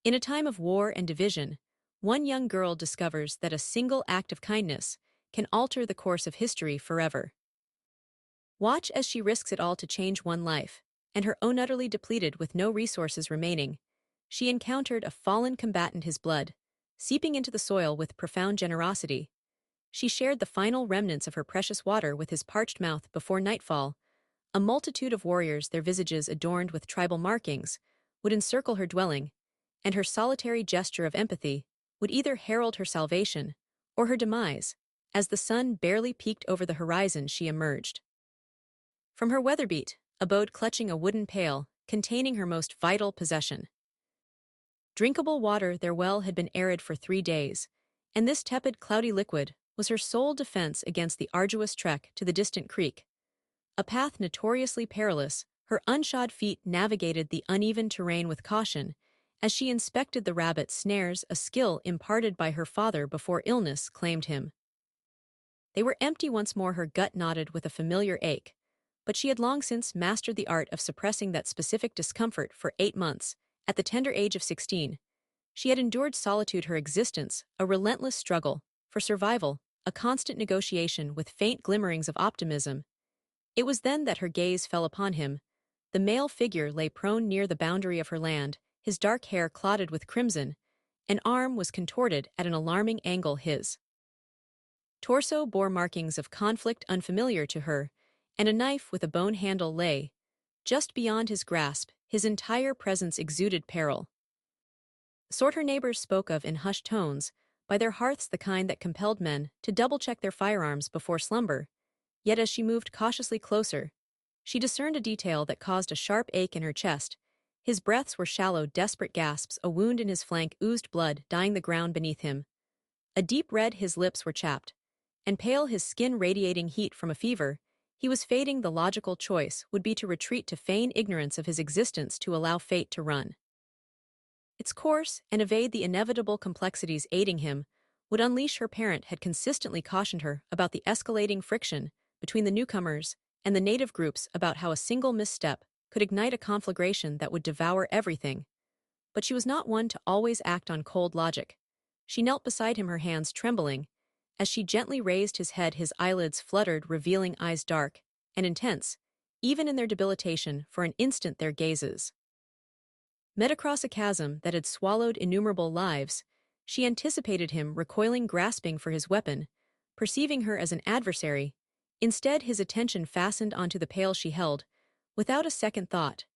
In a time of war and division, one young girl discovers that a single act of kindness can alter the course of history forever. Watch as she risks it all to change one life, and her own utterly depleted with no resources remaining. She encountered a fallen combatant, his blood, seeping into the soil with profound generosity. She shared the final remnants of her precious water with his parched mouth before nightfall. A multitude of warriors, their visages adorned with tribal markings, would encircle her dwelling, and her solitary gesture of empathy would either herald her salvation or her demise. As the sun barely peeked over the horizon, she emerged from her weatherbeat abode, clutching a wooden pail containing her most vital possession. Drinkable water, their well had been arid for 3 days, and this tepid, cloudy liquid was her sole defense against the arduous trek to the distant creek. A path notoriously perilous, her unshod feet navigated the uneven terrain with caution as she inspected the rabbit snares, a skill imparted by her father before illness claimed him. They were empty once more, her gut knotted with a familiar ache, but she had long since mastered the art of suppressing that specific discomfort for 8 months. At the tender age of 16, she had endured solitude, her existence, a relentless struggle for survival, a constant negotiation with faint glimmerings of optimism. It was then that her gaze fell upon him. The male figure lay prone near the boundary of her land, his dark hair clotted with crimson. An arm was contorted at an alarming angle, his torso bore markings of conflict unfamiliar to her, and a knife with a bone handle lay just beyond his grasp. His entire presence exuded peril. Sort her neighbors spoke of in hushed tones, by their hearths, the kind that compelled men to double-check their firearms before slumber. Yet as she moved cautiously closer, she discerned a detail that caused a sharp ache in her chest. His breaths were shallow, desperate gasps, a wound in his flank oozed blood, dyeing the ground beneath him. A deep red, his lips were chapped, and pale, his skin radiating heat from a fever. He was fading. The logical choice would be to retreat, to feign ignorance of his existence, to allow fate to run its course and evade the inevitable complexities aiding him. Would unleash. Her parent had consistently cautioned her about the escalating friction between the newcomers and the native groups, about how a single misstep could ignite a conflagration that would devour everything. But she was not one to always act on cold logic. She knelt beside him, her hands trembling. As she gently raised his head, his eyelids fluttered, revealing eyes dark and intense, even in their debilitation. For an instant their gazes met across a chasm that had swallowed innumerable lives. She anticipated him recoiling, grasping for his weapon, perceiving her as an adversary. Instead, his attention fastened onto the pail she held. Without a second thought,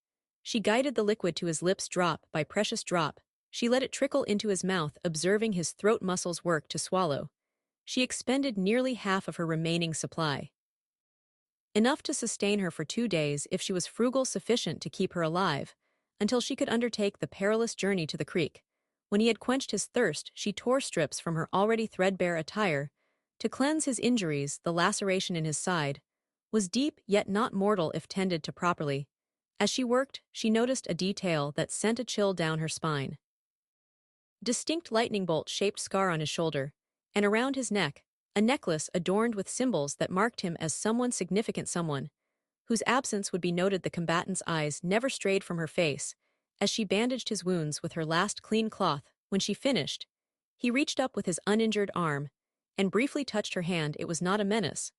she guided the liquid to his lips. Drop by precious drop, she let it trickle into his mouth, observing his throat muscles work to swallow. She expended nearly half of her remaining supply, enough to sustain her for 2 days if she was frugal, sufficient to keep her alive, until she could undertake the perilous journey to the creek. When he had quenched his thirst, she tore strips from her already threadbare attire to cleanse his injuries. The laceration in his side was deep, yet not mortal if tended to properly. As she worked, she noticed a detail that sent a chill down her spine. Distinct lightning bolt-shaped scar on his shoulder, and around his neck, a necklace adorned with symbols that marked him as someone significant, someone whose absence would be noted. The combatant's eyes never strayed from her face as she bandaged his wounds with her last clean cloth. When she finished, he reached up with his uninjured arm and briefly touched her hand. It was not a menace,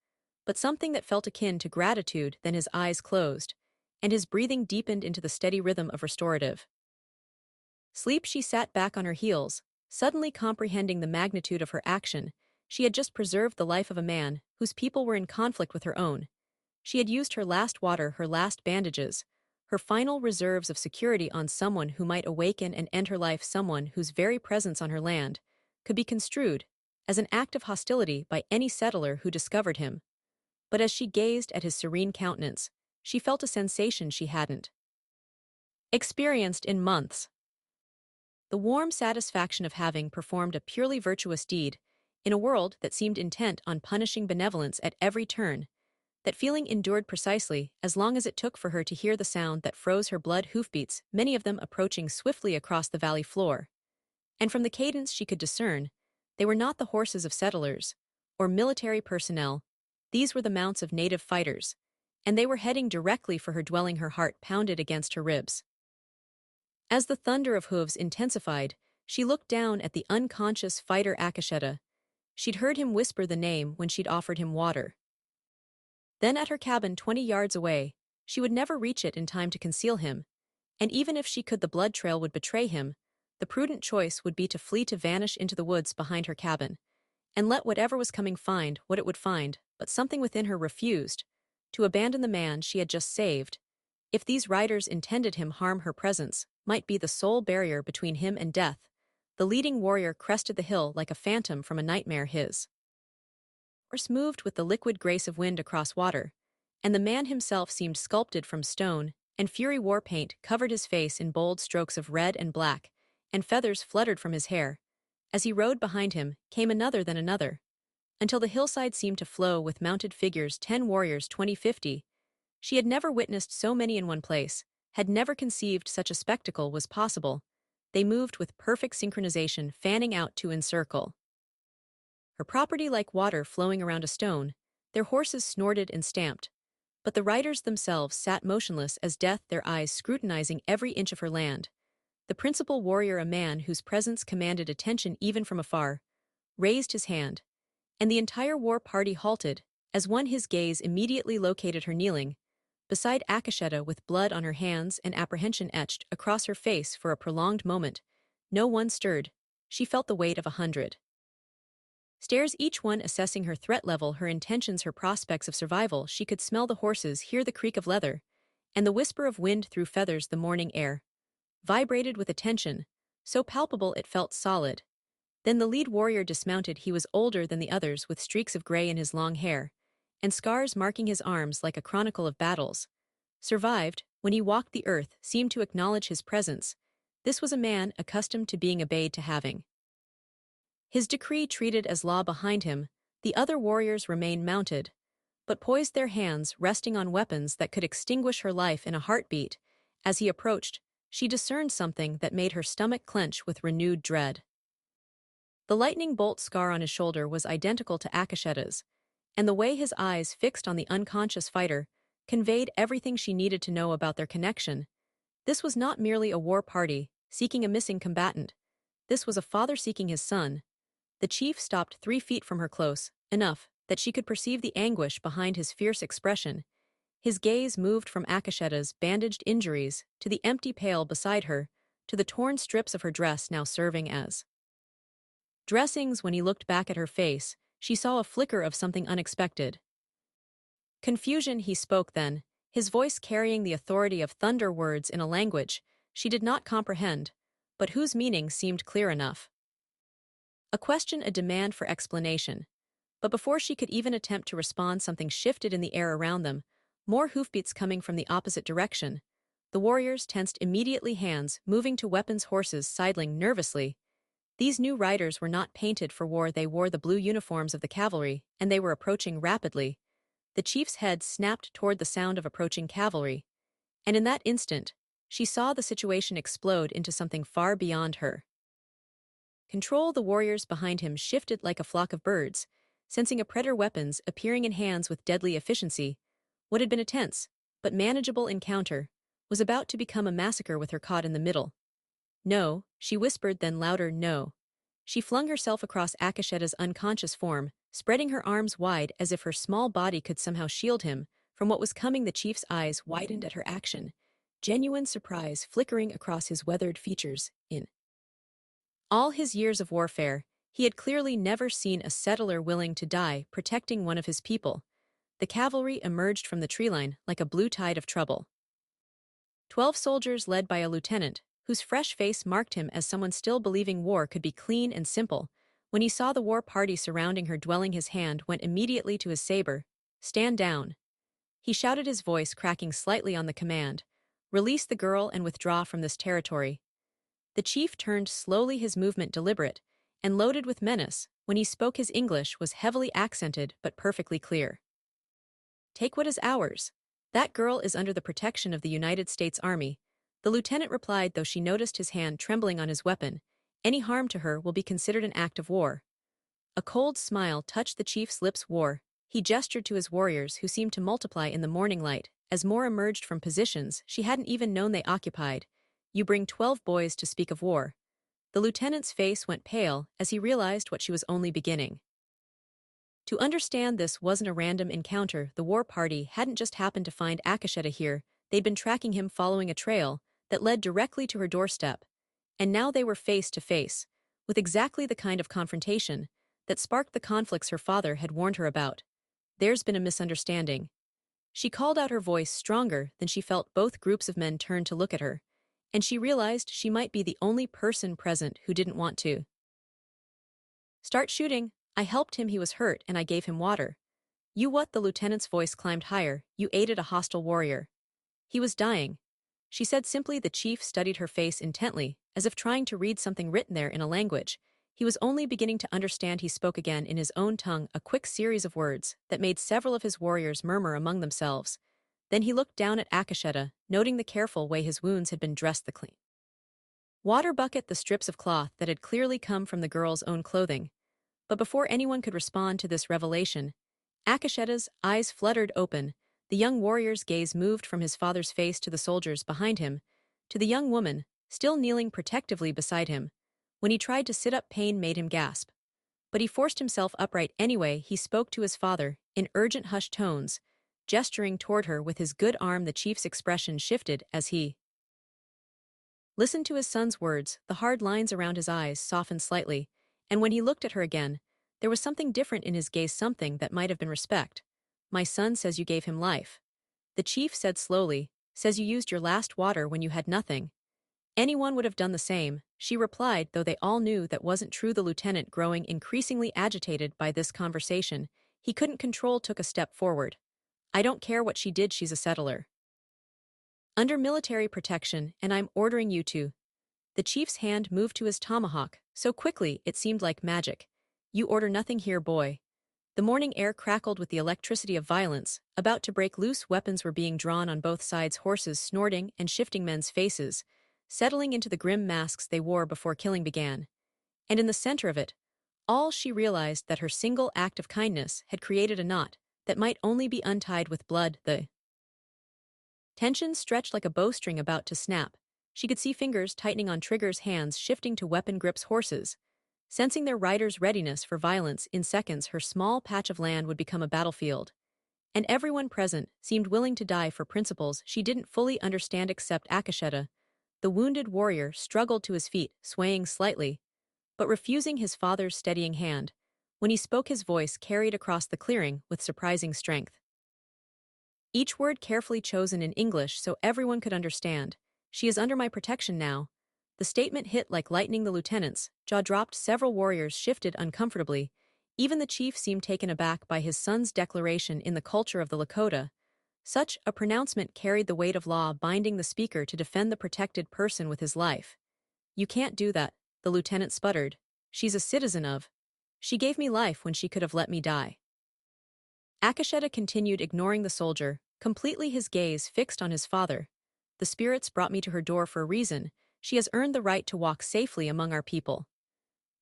but something that felt akin to gratitude. Then his eyes closed, and his breathing deepened into the steady rhythm of restorative sleep. She sat back on her heels, suddenly comprehending the magnitude of her action. She had just preserved the life of a man whose people were in conflict with her own. She had used her last water, her last bandages, her final reserves of security on someone who might awaken and end her life, someone whose very presence on her land could be construed as an act of hostility by any settler who discovered him. But as she gazed at his serene countenance, she felt a sensation she hadn't experienced in months. The warm satisfaction of having performed a purely virtuous deed in a world that seemed intent on punishing benevolence at every turn. That feeling endured precisely as long as it took for her to hear the sound that froze her blood, hoofbeats, many of them approaching swiftly across the valley floor. And from the cadence she could discern, they were not the horses of settlers or military personnel. These were the mounts of native fighters, and they were heading directly for her dwelling. Her heart pounded against her ribs As the thunder of hooves intensified, she looked down at the unconscious fighter Akasheta. She'd heard him whisper the name when she'd offered him water. Then at her cabin 20 yards away, she would never reach it in time to conceal him, and even if she could, the blood trail would betray him. The prudent choice would be to flee, to vanish into the woods behind her cabin, and let whatever was coming find what it would find. But something within her refused to abandon the man she had just saved. If these riders intended him harm, her presence might be the sole barrier between him and death. The leading warrior crested the hill like a phantom from a nightmare. His horse moved with the liquid grace of wind across water, and the man himself seemed sculpted from stone, and fury war paint covered his face in bold strokes of red and black, and feathers fluttered from his hair. As he rode behind him, came another, then another, until the hillside seemed to flow with mounted figures, 10 warriors, 20, 50. She had never witnessed so many in one place, had never conceived such a spectacle was possible. They moved with perfect synchronization, fanning out to encircle her property like water flowing around a stone. Their horses snorted and stamped, but the riders themselves sat motionless as death, their eyes scrutinizing every inch of her land. The principal warrior, a man whose presence commanded attention even from afar, raised his hand, and the entire war party halted, as one. His gaze immediately located her kneeling beside Akasheta with blood on her hands and apprehension etched across her face. For a prolonged moment, no one stirred. She felt the weight of 100 stares, each one assessing her threat level, her intentions, her prospects of survival. She could smell the horses, hear the creak of leather, and the whisper of wind through feathers. The morning air vibrated with attention, so palpable it felt solid. Then the lead warrior dismounted. He was older than the others, with streaks of gray in his long hair, and scars marking his arms like a chronicle of battles. Survived, when he walked the earth, seemed to acknowledge his presence. This was a man accustomed to being obeyed, to having his decree treated as law. Behind him, the other warriors remained mounted, but poised, their hands resting on weapons that could extinguish her life in a heartbeat. As he approached, she discerned something that made her stomach clench with renewed dread. The lightning bolt scar on his shoulder was identical to Akasheta's, and the way his eyes fixed on the unconscious fighter conveyed everything she needed to know about their connection. This was not merely a war party seeking a missing combatant. This was a father seeking his son. The chief stopped 3 feet from her, close enough that she could perceive the anguish behind his fierce expression. His gaze moved from Akasheta's bandaged injuries to the empty pail beside her, to the torn strips of her dress now serving as dressings. When he looked back at her face, she saw a flicker of something unexpected. Confusion. He spoke then, his voice carrying the authority of thunder, words in a language she did not comprehend, but whose meaning seemed clear enough. A question, a demand for explanation. But before she could even attempt to respond, something shifted in the air around them, more hoofbeats coming from the opposite direction. The warriors tensed immediately, hands moving to weapons, horses sidling nervously. These new riders were not painted for war. They wore the blue uniforms of the cavalry, and they were approaching rapidly. The chief's head snapped toward the sound of approaching cavalry, and in that instant, she saw the situation explode into something far beyond her control. The warriors behind him shifted like a flock of birds, sensing a predator, weapons appearing in hands with deadly efficiency. What had been a tense but manageable encounter was about to become a massacre with her caught in the middle. No, she whispered, then louder, no. She flung herself across Akasheta's unconscious form, spreading her arms wide as if her small body could somehow shield him from what was coming. The chief's eyes widened at her action, genuine surprise flickering across his weathered features. In all his years of warfare, he had clearly never seen a settler willing to die protecting one of his people. The cavalry emerged from the treeline like a blue tide of trouble. 12 soldiers led by a lieutenant, whose fresh face marked him as someone still believing war could be clean and simple. When he saw the war party surrounding her dwelling, his hand went immediately to his saber. Stand down. He shouted, his voice cracking slightly on the command. Release the girl and withdraw from this territory. The chief turned slowly, his movement deliberate and loaded with menace. When he spoke, his English was heavily accented but perfectly clear. Take what is ours. That girl is under the protection of the United States Army. The lieutenant replied, though she noticed his hand trembling on his weapon. Any harm to her will be considered an act of war. A cold smile touched the chief's lips. War. He gestured to his warriors, who seemed to multiply in the morning light as more emerged from positions she hadn't even known they occupied. You bring 12 boys to speak of war. The lieutenant's face went pale as he realized what she was only beginning. To understand this wasn't a random encounter, the war party hadn't just happened to find Akasheta here, they'd been tracking him following a trail that led directly to her doorstep. And now they were face to face, with exactly the kind of confrontation that sparked the conflicts her father had warned her about. There's been a misunderstanding. She called out, her voice stronger than she felt. Both groups of men turned to look at her, and she realized she might be the only person present who didn't want to. Start shooting. I helped him, he was hurt, and I gave him water. You what? The lieutenant's voice climbed higher. You aided a hostile warrior. He was dying, she said simply. The chief studied her face intently, as if trying to read something written there in a language he was only beginning to understand. He spoke again in his own tongue, a quick series of words that made several of his warriors murmur among themselves. Then he looked down at Akasheta, noting the careful way his wounds had been dressed, the clean water bucket, the strips of cloth that had clearly come from the girl's own clothing. But before anyone could respond to this revelation, Akasheta's eyes fluttered open. The young warrior's gaze moved from his father's face to the soldiers behind him, to the young woman, still kneeling protectively beside him. When he tried to sit up, pain made him gasp. But he forced himself upright anyway. He spoke to his father, in urgent, hushed tones, gesturing toward her with his good arm. The chief's expression shifted as he listened to his son's words. The hard lines around his eyes softened slightly, and when he looked at her again, there was something different in his gaze, something that might have been respect. My son says you gave him life. The chief said slowly, says you used your last water when you had nothing. Anyone would have done the same, she replied, though they all knew that wasn't true. The lieutenant, growing increasingly agitated by this conversation he couldn't control, took a step forward. I don't care what she did, she's a settler under military protection, and I'm ordering you to. The chief's hand moved to his tomahawk, so quickly it seemed like magic. You order nothing here, boy. The morning air crackled with the electricity of violence, about to break loose. Weapons were being drawn on both sides, horses snorting and shifting, men's faces settling into the grim masks they wore before killing began. And in the center of it all, she realized that her single act of kindness had created a knot that might only be untied with blood. The tension stretched like a bowstring about to snap. She could see fingers tightening on triggers, hands shifting to weapon grips, horses sensing their riders' readiness for violence. In seconds, her small patch of land would become a battlefield. And everyone present seemed willing to die for principles she didn't fully understand except Akasheta. The wounded warrior struggled to his feet, swaying slightly, but refusing his father's steadying hand. When he spoke, his voice carried across the clearing with surprising strength. Each word carefully chosen in English so everyone could understand. She is under my protection now. The statement hit like lightning. The lieutenant's jaw dropped. Several warriors shifted uncomfortably. Even the chief seemed taken aback by his son's declaration. In the culture of the Lakota, such a pronouncement carried the weight of law, binding the speaker to defend the protected person with his life. You can't do that, the lieutenant sputtered. She's a citizen of. She gave me life when she could have let me die. Akasheta continued, ignoring the soldier, completely, his gaze fixed on his father. The spirits brought me to her door for a reason. She has earned the right to walk safely among our people.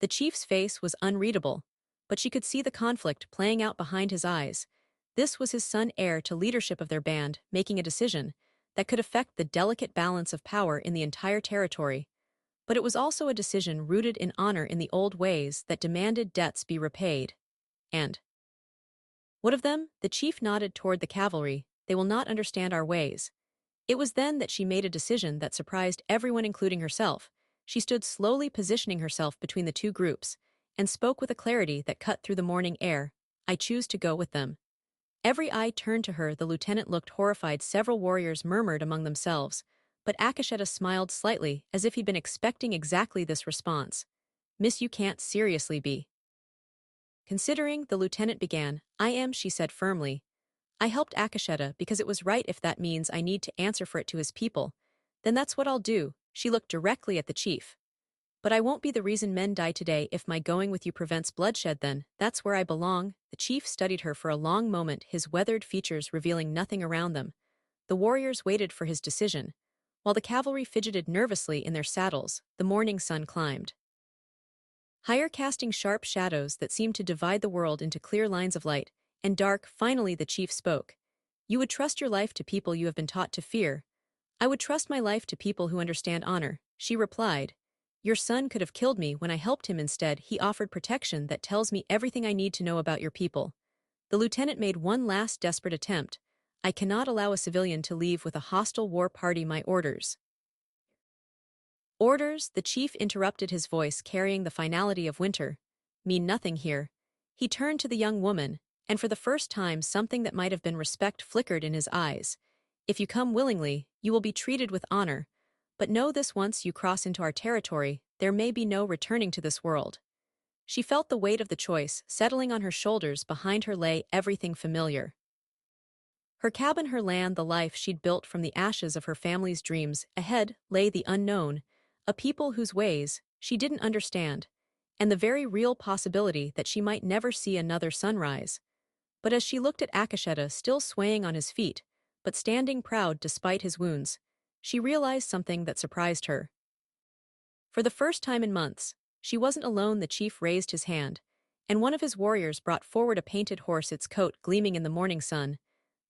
The chief's face was unreadable, but she could see the conflict playing out behind his eyes. This was his son, heir to leadership of their band, making a decision that could affect the delicate balance of power in the entire territory. But it was also a decision rooted in honor, in the old ways that demanded debts be repaid. And what of them? The chief nodded toward the cavalry. They will not understand our ways. It was then that she made a decision that surprised everyone, including herself. She stood slowly, positioning herself between the two groups, and spoke with a clarity that cut through the morning air. I choose to go with them. Every eye turned to her. The lieutenant looked horrified. Several warriors murmured among themselves, but Akasheta smiled slightly, as if he'd been expecting exactly this response. Miss, you can't seriously be considering, the lieutenant began. I am, she said firmly. I helped Akasheta because it was right. If that means I need to answer for it to his people, then that's what I'll do. She looked directly at the chief. But I won't be the reason men die today. If my going with you prevents bloodshed, then that's where I belong. The chief studied her for a long moment, his weathered features revealing nothing around them. The warriors waited for his decision, while the cavalry fidgeted nervously in their saddles. The morning sun climbed higher, casting sharp shadows that seemed to divide the world into clear lines of light and dark. Finally, the chief spoke. You would trust your life to people you have been taught to fear. I would trust my life to people who understand honor, she replied. Your son could have killed me when I helped him. Instead, he offered protection that tells me everything I need to know about your people. The lieutenant made one last desperate attempt. I cannot allow a civilian to leave with a hostile war party. My orders. Orders, the chief interrupted, his voice carrying the finality of winter, mean nothing here. He turned to the young woman, and for the first time something that might have been respect flickered in his eyes. If you come willingly, you will be treated with honor. But know this: once you cross into our territory, there may be no returning to this world. She felt the weight of the choice settling on her shoulders. Behind her lay everything familiar. Her cabin, her land, the life she'd built from the ashes of her family's dreams. Ahead lay the unknown, a people whose ways she didn't understand, and the very real possibility that she might never see another sunrise. But as she looked at Akasheta, still swaying on his feet, but standing proud despite his wounds, she realized something that surprised her. For the first time in months, she wasn't alone. The chief raised his hand, and one of his warriors brought forward a painted horse, its coat gleaming in the morning sun.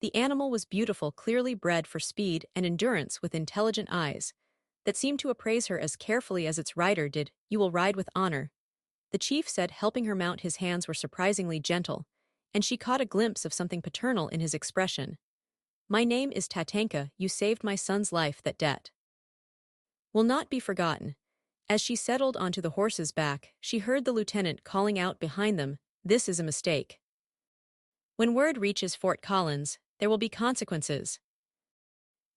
The animal was beautiful, clearly bred for speed and endurance, with intelligent eyes that seemed to appraise her as carefully as its rider did. You will ride with honor, the chief said, helping her mount. His hands were surprisingly gentle, and she caught a glimpse of something paternal in his expression. My name is Tatanka. You saved my son's life. That debt will not be forgotten. As she settled onto the horse's back, she heard the lieutenant calling out behind them, this is a mistake. When word reaches Fort Collins, there will be consequences.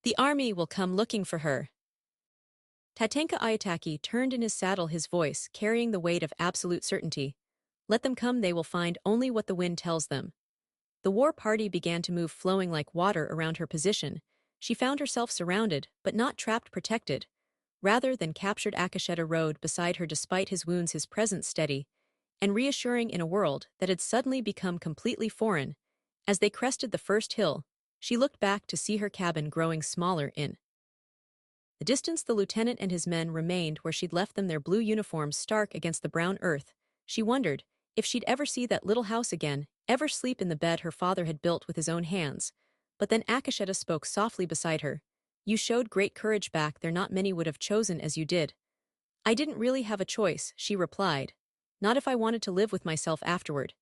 The army will come looking for her. Tatanka Ayataki turned in his saddle, his voice carrying the weight of absolute certainty. Let them come, they will find only what the wind tells them. The war party began to move, flowing like water around her position. She found herself surrounded, but not trapped, protected. Rather than captured, Akasheta rode beside her despite his wounds, his presence steady and reassuring in a world that had suddenly become completely foreign. As they crested the first hill, she looked back to see her cabin growing smaller in the distance. The lieutenant and his men remained where she'd left them, their blue uniforms stark against the brown earth. She wondered if she'd ever see that little house again, ever sleep in the bed her father had built with his own hands. But then Akasheta spoke softly beside her. You showed great courage back there. Not many would have chosen as you did. I didn't really have a choice, she replied. Not if I wanted to live with myself afterward.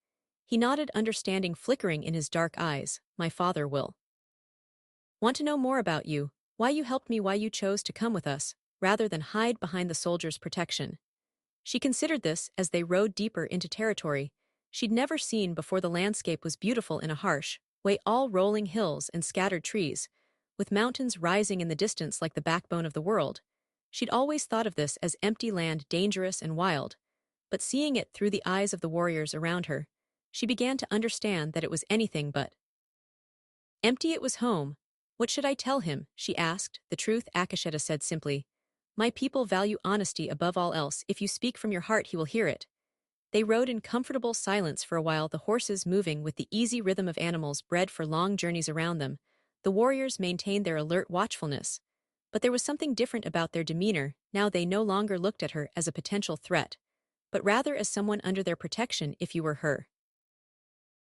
He nodded, understanding flickering in his dark eyes. My father will want to know more about you, why you helped me, why you chose to come with us, rather than hide behind the soldiers' protection. She considered this as they rode deeper into territory she'd never seen before. The landscape was beautiful in a harsh way, all rolling hills and scattered trees, with mountains rising in the distance like the backbone of the world. She'd always thought of this as empty land, dangerous and wild, but seeing it through the eyes of the warriors around her, she began to understand that it was anything but empty. It was home. What should I tell him? She asked. The truth, Akasheta said simply. My people value honesty above all else. If you speak from your heart, he will hear it. They rode in comfortable silence for a while, the horses moving with the easy rhythm of animals bred for long journeys around them. The warriors maintained their alert watchfulness, but there was something different about their demeanor. Now they no longer looked at her as a potential threat, but rather as someone under their protection. If you were her,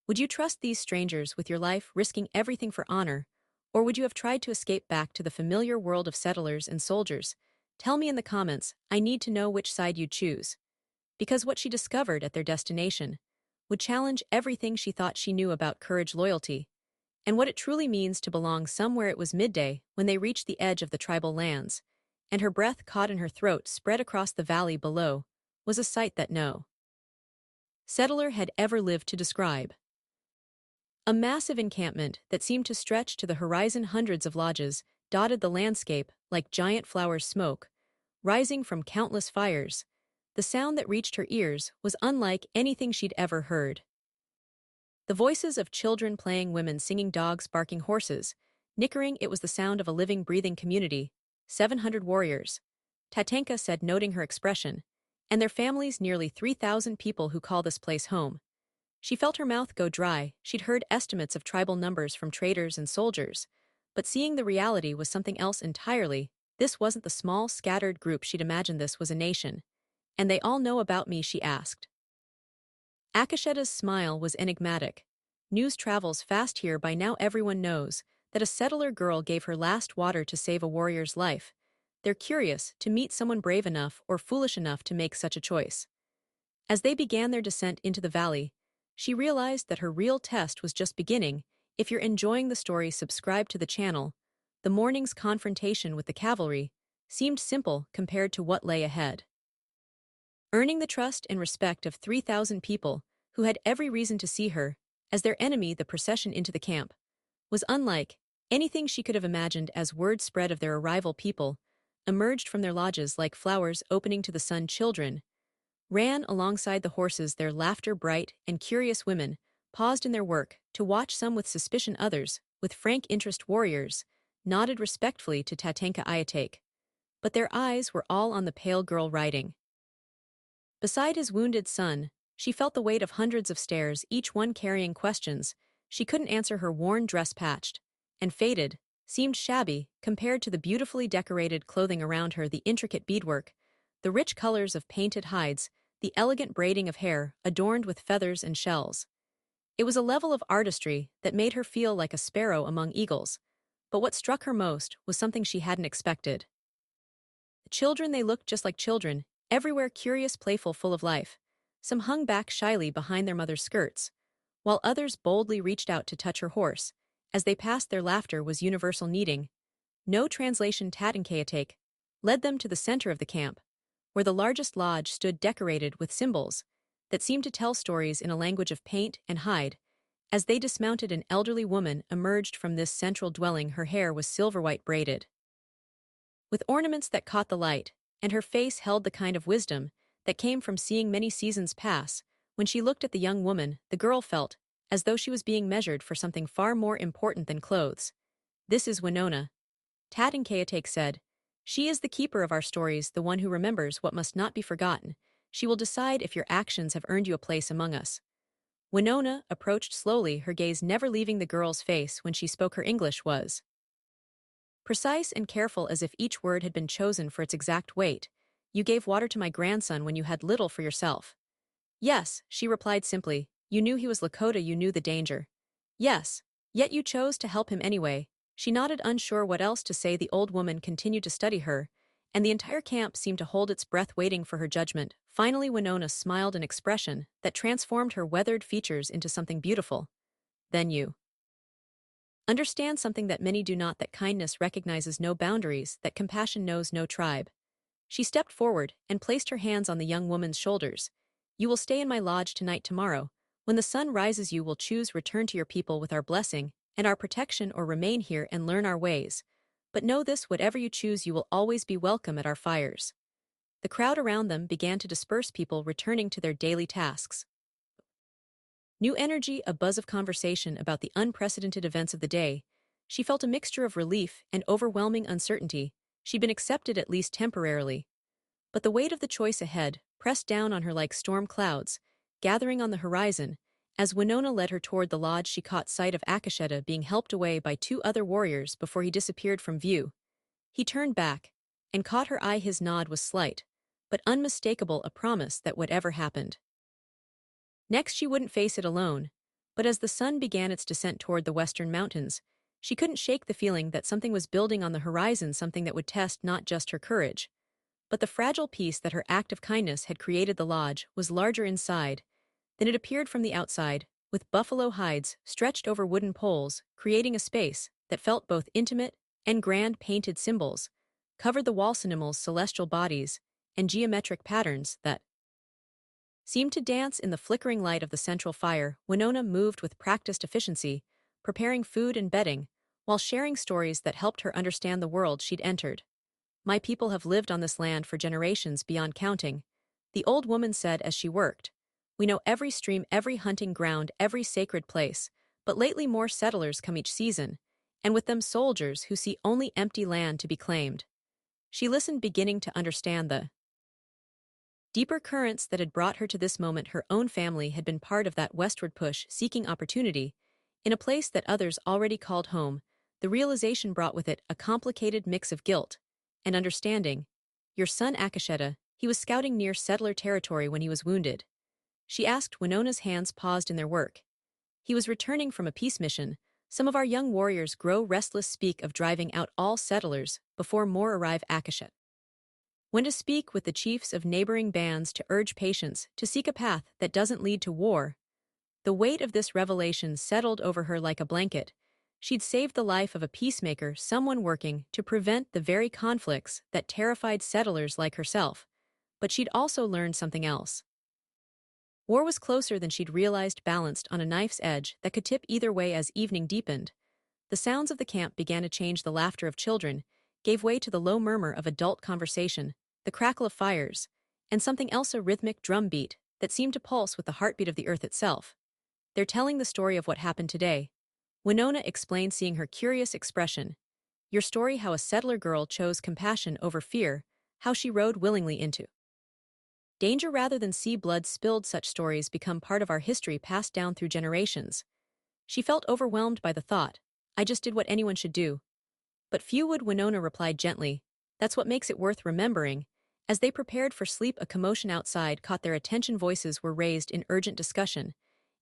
would you trust these strangers with your life, risking everything for honor, or would you have tried to escape back to the familiar world of settlers and soldiers? Tell me in the comments. I need to know which side you'd choose. Because what she discovered at their destination would challenge everything she thought she knew about courage, loyalty, and what it truly means to belong somewhere. It was midday when they reached the edge of the tribal lands, and her breath caught in her throat. Spread across the valley below was a sight that no settler had ever lived to describe. A massive encampment that seemed to stretch to the horizon. Hundreds of lodges dotted the landscape like giant flowers, smoke rising from countless fires. The sound that reached her ears was unlike anything she'd ever heard. The voices of children playing, women singing, dogs barking, horses nickering. It was the sound of a living, breathing community. 700 warriors, Tatanka said, noting her expression, and their families, nearly 3,000 people who call this place home. She felt her mouth go dry. She'd heard estimates of tribal numbers from traders and soldiers, but seeing the reality was something else entirely. This wasn't the small, scattered group she'd imagined. This was a nation. And they all know about me? She asked. Akasheta's smile was enigmatic. News travels fast here. By now everyone knows. that a settler girl gave her last water to save a warrior's life. They're curious to meet someone brave enough or foolish enough to make such a choice. As they began their descent into the valley, she realized that her real test was just beginning. If you're enjoying the story, subscribe to the channel. The morning's confrontation with the cavalry seemed simple compared to what lay ahead. Earning the trust and respect of 3,000 people who had every reason to see her as their enemy, the procession into the camp was unlike anything she could have imagined. As word spread of their arrival, people emerged from their lodges like flowers opening to the sun. Children ran alongside the horses, their laughter bright, and curious women paused in their work to watch, some with suspicion, others with frank interest. Warriors nodded respectfully to Tatanka Ayatake, but their eyes were all on the pale girl riding beside his wounded son. She felt the weight of hundreds of stares, each one carrying questions she couldn't answer. Her worn dress, patched and faded, seemed shabby compared to the beautifully decorated clothing around her, the intricate beadwork, the rich colors of painted hides, the elegant braiding of hair adorned with feathers and shells. It was a level of artistry that made her feel like a sparrow among eagles. But what struck her most was something she hadn't expected. The children, they looked just like children, everywhere, curious, playful, full of life. Some hung back shyly behind their mother's skirts, while others boldly reached out to touch her horse. As they passed, their laughter was universal, needing no translation. Tatankayatek led them to the center of the camp, where the largest lodge stood, decorated with symbols that seemed to tell stories in a language of paint and hide. As they dismounted, an elderly woman emerged from this central dwelling. Her hair was silver-white, braided with ornaments that caught the light, and her face held the kind of wisdom that came from seeing many seasons pass. When she looked at the young woman, the girl felt as though she was being measured for something far more important than clothes. "This is Winona," Tatankayatek said. "She is the keeper of our stories, the one who remembers what must not be forgotten. She will decide if your actions have earned you a place among us." Winona approached slowly, her gaze never leaving the girl's face. When she spoke, her English was precise and careful, as if each word had been chosen for its exact weight. "You gave water to my grandson when you had little for yourself." "Yes," she replied simply. "You knew he was Lakota, you knew the danger." "Yes, yet you chose to help him anyway." She nodded, unsure what else to say. The old woman continued to study her, and the entire camp seemed to hold its breath, waiting for her judgment. Finally, Winona smiled, an expression that transformed her weathered features into something beautiful. "Then you understand something that many do not, that kindness recognizes no boundaries, that compassion knows no tribe." She stepped forward and placed her hands on the young woman's shoulders. "You will stay in my lodge tonight. Tomorrow, when the sun rises, you will choose return to your people with our blessing and our protection, or remain here and learn our ways. But know this, whatever you choose, you will always be welcome at our fires." The crowd around them began to disperse, people returning to their daily tasks. New energy, a buzz of conversation about the unprecedented events of the day. She felt a mixture of relief and overwhelming uncertainty. She'd been accepted, at least temporarily. But the weight of the choice ahead pressed down on her like storm clouds, gathering on the horizon. As Winona led her toward the lodge, she caught sight of Akasheta being helped away by two other warriors before he disappeared from view. He turned back and caught her eye. His nod was slight, but unmistakable, a promise that whatever happened next, she wouldn't face it alone. But as the sun began its descent toward the western mountains, she couldn't shake the feeling that something was building on the horizon, something that would test not just her courage, but the fragile peace that her act of kindness had created. The lodge was larger inside than it appeared from the outside, with buffalo hides stretched over wooden poles, creating a space that felt both intimate and grand. Painted symbols covered the wall, animals, celestial bodies, and geometric patterns that seemed to dance in the flickering light of the central fire. Winona moved with practiced efficiency, preparing food and bedding, while sharing stories that helped her understand the world she'd entered. "My people have lived on this land for generations beyond counting," the old woman said as she worked. "We know every stream, every hunting ground, every sacred place, but lately more settlers come each season, and with them soldiers who see only empty land to be claimed." She listened, beginning to understand the deeper currents that had brought her to this moment. Her own family had been part of that westward push, seeking opportunity in a place that others already called home. The realization brought with it a complicated mix of guilt and understanding. "Your son Akasheta, he was scouting near settler territory when he was wounded," she asked. Winona's hands paused in their work. "He was returning from a peace mission, Some of our young warriors grow restless speak of driving out all settlers before more arrive Akashet. When to speak with the chiefs of neighboring bands to urge patience to seek a path that doesn't lead to war. The weight of this revelation settled over her like a blanket. She'd saved the life of a peacemaker, someone working to prevent the very conflicts that terrified settlers like herself. But she'd also learned something else. War was closer than she'd realized, balanced on a knife's edge that could tip either way. As evening deepened, the sounds of the camp began to change. The laughter of children gave way to the low murmur of adult conversation, the crackle of fires, and something else, a rhythmic drum beat that seemed to pulse with the heartbeat of the earth itself. "They're telling the story of what happened today," Winona explained, seeing her curious expression. "Your story, how a settler girl chose compassion over fear, how she rode willingly into danger rather than see blood spilled. Such stories become part of our history, passed down through generations." She felt overwhelmed by the thought. "I just did what anyone should do." "But few would," Winona replied gently. "That's what makes it worth remembering." As they prepared for sleep, a commotion outside caught their attention. Voices were raised in urgent discussion,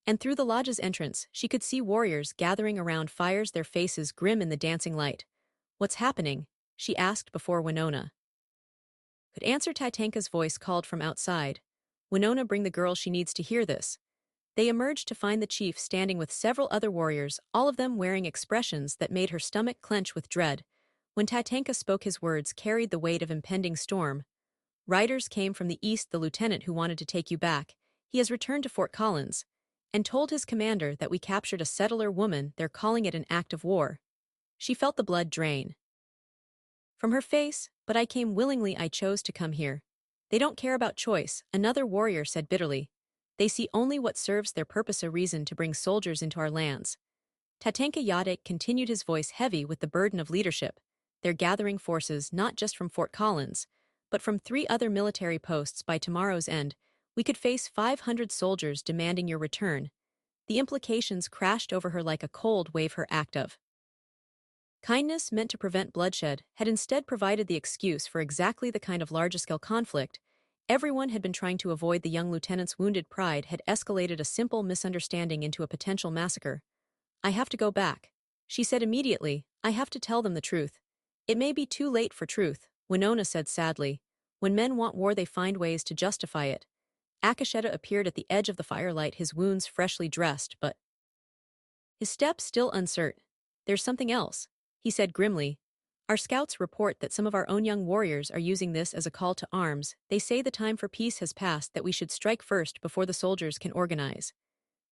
and through the lodge's entrance, she could see warriors gathering around fires, their faces grim in the dancing light. "What's happening?" she asked before Winona could answer. Tatanka's voice called from outside. "Winona, bring the girl, she needs to hear this." They emerged to find the chief standing with several other warriors, all of them wearing expressions that made her stomach clench with dread. When Tatanka spoke, his words carried the weight of impending storm. "Riders came from the east. The lieutenant who wanted to take you back, he has returned to Fort Collins and told his commander that we captured a settler woman. They're calling it an act of war." She felt the blood drain from her face. "But I came willingly. I chose to come here." "They don't care about choice," another warrior said bitterly. "They see only what serves their purpose, a reason to bring soldiers into our lands." Tatanka Yadek continued, his voice heavy with the burden of leadership. "They're gathering forces not just from Fort Collins, but from 3 other military posts. By tomorrow's end, we could face 500 soldiers demanding your return." The implications crashed over her like a cold wave. Her act of kindness, meant to prevent bloodshed, had instead provided the excuse for exactly the kind of large-scale conflict everyone had been trying to avoid. The young lieutenant's wounded pride had escalated a simple misunderstanding into a potential massacre. "I have to go back," she said immediately. "I have to tell them the truth." "It may be too late for truth," Winona said sadly. "When men want war, they find ways to justify it." Akasheta appeared at the edge of the firelight, his wounds freshly dressed, but his step still uncertain. "There's something else," he said grimly. "Our scouts report that some of our own young warriors are using this as a call to arms. They say the time for peace has passed, that we should strike first before the soldiers can organize."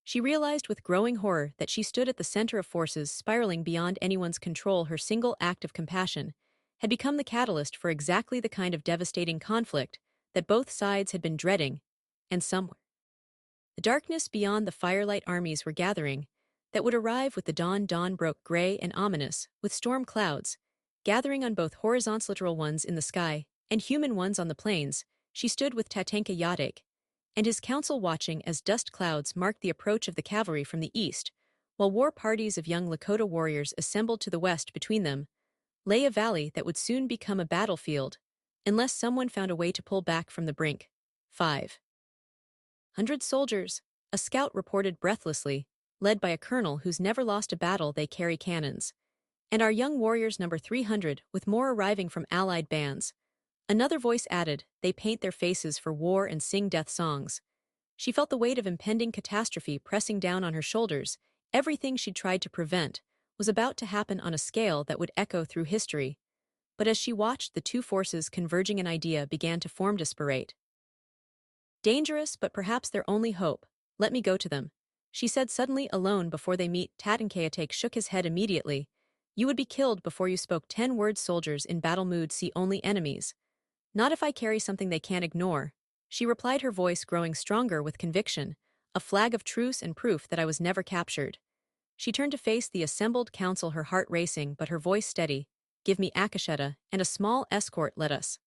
She realized with growing horror that she stood at the center of forces spiraling beyond anyone's control. Her single act of compassion had become the catalyst for exactly the kind of devastating conflict that both sides had been dreading. And somewhere, the darkness beyond the firelight, armies were gathering that would arrive with the dawn. Dawn broke gray and ominous, with storm clouds gathering on both horizontal, literal ones in the sky and human ones on the plains. She stood with Tatanka Yadek and his council, watching as dust clouds marked the approach of the cavalry from the east, while war parties of young Lakota warriors assembled to the west. Between them lay a valley that would soon become a battlefield, unless someone found a way to pull back from the brink. 500 soldiers, a scout reported breathlessly, led by a colonel who's never lost a battle. They carry cannons. And our young warriors number 300, with more arriving from allied bands. Another voice added, "They paint their faces for war and sing death songs." She felt the weight of impending catastrophe pressing down on her shoulders. Everything she'd tried to prevent was about to happen on a scale that would echo through history. But as she watched the two forces converging, an idea began to form. Disparate. Dangerous, but perhaps their only hope. "Let me go to them," she said suddenly. "Alone before they meet." Tatankayatek shook his head immediately. "You would be killed before you spoke 10 words." Soldiers in battle mood see only enemies. "Not if I carry something they can't ignore," she replied, her voice growing stronger with conviction. "A flag of truce and proof that I was never captured." She turned to face the assembled council, her heart racing but her voice steady. "Give me Akasheta and a small escort. Let us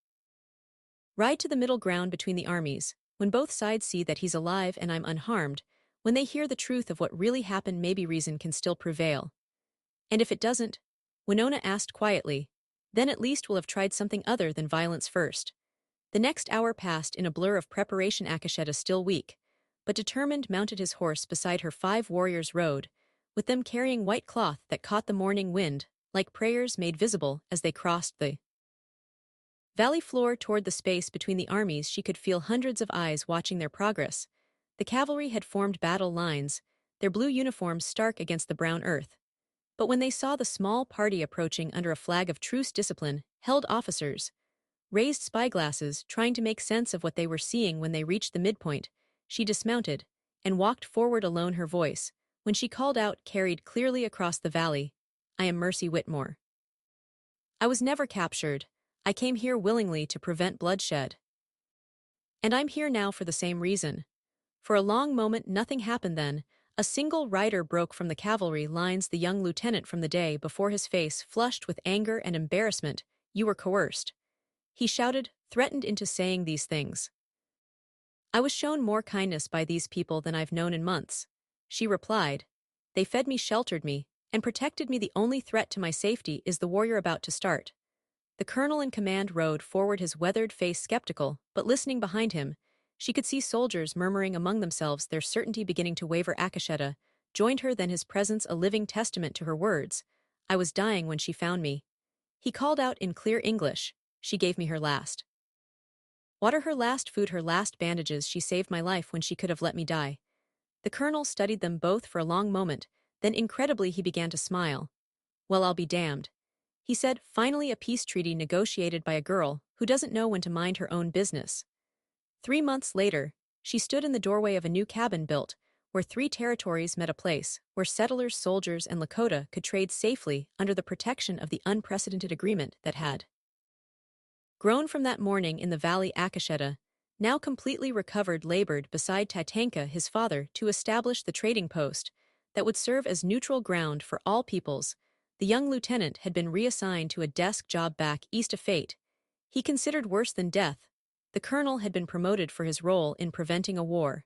ride to the middle ground between the armies. When both sides see that he's alive and I'm unharmed, when they hear the truth of what really happened, maybe reason can still prevail." "And if it doesn't?" Winona asked quietly. "Then at least we'll have tried something other than violence first." The next hour passed in a blur of preparation. Akasheta, still weak but determined, mounted his horse beside her. 5 warriors rode, with them carrying white cloth that caught the morning wind, like prayers made visible as they crossed the valley floor toward the space between the armies. She could feel hundreds of eyes watching their progress. The cavalry had formed battle lines, their blue uniforms stark against the brown earth. But when they saw the small party approaching under a flag of truce, discipline held officers raised spyglasses, trying to make sense of what they were seeing. When they reached the midpoint, she dismounted and walked forward alone. Her voice, when she called out, carried clearly across the valley. I am Mercy Whitmore. I was never captured. I came here willingly to prevent bloodshed. And I'm here now for the same reason. For a long moment nothing happened. Then a single rider broke from the cavalry lines, the young lieutenant from the day before, his face flushed with anger and embarrassment. You were coerced, he shouted, threatened into saying these things. I was shown more kindness by these people than I've known in months, she replied. They fed me, sheltered me, and protected me. The only threat to my safety is the warrior about to start. The colonel in command rode forward, his weathered face skeptical, but listening behind him, she could see soldiers murmuring among themselves, their certainty beginning to waver. Akasheta joined her, then his presence a living testament to her words. I was dying when she found me, he called out in clear English. She gave me her last water, her last food, her last bandages. She saved my life when she could have let me die. The colonel studied them both for a long moment, then incredibly he began to smile. Well, I'll be damned, he said, finally. A peace treaty negotiated by a girl who doesn't know when to mind her own business. 3 months later, she stood in the doorway of a new cabin built, where 3 territories met, a place where settlers, soldiers, and Lakota could trade safely under the protection of the unprecedented agreement that had grown from that morning in the valley. Akasheta, now completely recovered, labored beside Tatanka, his father, to establish the trading post that would serve as neutral ground for all peoples. The young lieutenant had been reassigned to a desk job back east, a fate he considered worse than death. The colonel had been promoted for his role in preventing a war,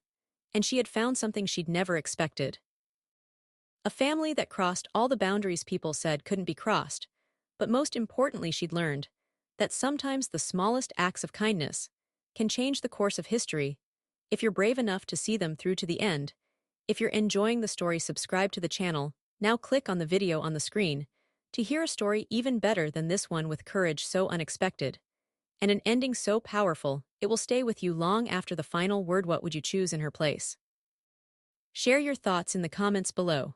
and she had found something she'd never expected. A family that crossed all the boundaries people said couldn't be crossed, but most importantly she'd learned that sometimes the smallest acts of kindness can change the course of history, if you're brave enough to see them through to the end. If you're enjoying the story, subscribe to the channel. Now click on the video on the screen to hear a story even better than this one, with courage so unexpected and an ending so powerful it will stay with you long after the final word. What would you choose in her place? Share your thoughts in the comments below.